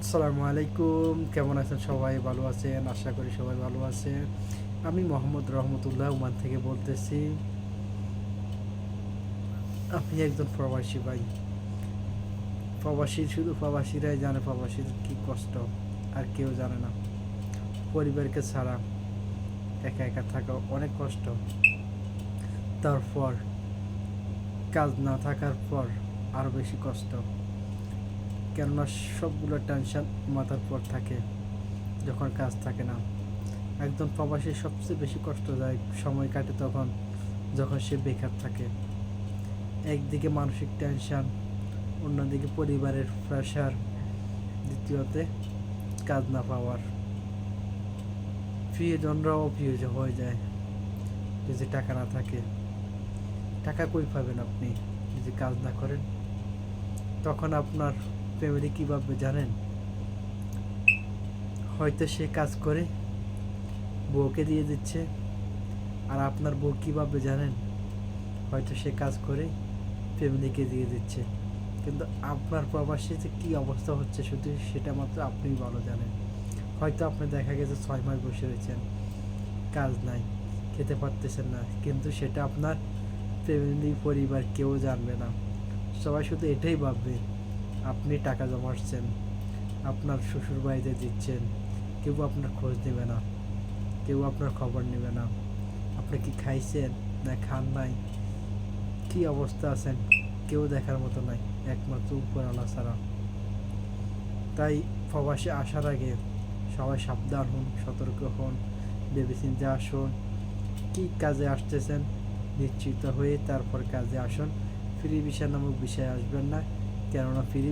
আসসালামু আলাইকুম, কেমন আছেন সবাই? ভালো আছেন? আশা করি সবাই ভালো আছেন। আমি মোহাম্মদ রহমতুল্লাহ ওমান থেকে বলতেছি। আমি একজন প্রবাসী ভাই। শুধু প্রবাসীরাই জানে প্রবাসীর কি কষ্ট, আর কেউ জানে না। পরিবারকে ছাড়া একা একা থাকা অনেক কষ্ট। তারপর কাজ না থাকার পর আরও বেশি কষ্ট, কেননা সবগুলো টেনশন মাথার পর থাকে যখন কাজ থাকে না। একজন প্রবাসীর সবচেয়ে বেশি কষ্টদায়ক সময় কাটে তখন যখন সে বেকার থাকে। একদিকে মানসিক টেনশন, অন্যদিকে পরিবারের প্রেশার, দ্বিতীয়তে কাজ না পাওয়ার। প্রিয়জনরাও অপ্রিয় হয়ে যায় যদি টাকা না থাকে। টাকা কই পাবেন আপনি যদি কাজ না করেন? তখন আপনার ফ্যামিলি কী ভাববে জানেন? হয়তো সে কাজ করে বউকে দিয়ে দিচ্ছে, আর আপনার বউ কী ভাববে জানেন? হয়তো সে কাজ করে ফ্যামিলিকে দিয়ে দিচ্ছে। কিন্তু আপনার প্রবাসীতে কী অবস্থা হচ্ছে শুধু সেটা মাত্র আপনিই ভালো জানেন। হয়তো আপনি দেখা গেছে 6 মাস বসে রয়েছেন, কাজ নাই, খেতে পারতেছেন না, কিন্তু সেটা আপনার ফ্যামিলি পরিবার কেউ জানবে না। সবাই শুধু এটাই ভাববে আপনি টাকা জমাচ্ছেন, আপনার শ্বশুর বাড়িতে দিচ্ছেন, কেউ আপনার খোঁজ নেবে না, কেউ আপনার খবর নেবে না। আপনি কি খাইছেন না খান নাই, কী অবস্থা আছেন, কেউ দেখার মতো নাই, একমাত্র উপরওয়ালা ছাড়া। তাই প্রবাসে আসার আগে সবাই সাবধান হন, সতর্ক হন, ভেবেচিন্তে আসুন। কী কাজে আসতেছেন নিশ্চিত হয়ে তারপর কাজে আসুন। ফ্রি ভিসা নামক বিষয়ে আসবেন না, কেননা ফ্রি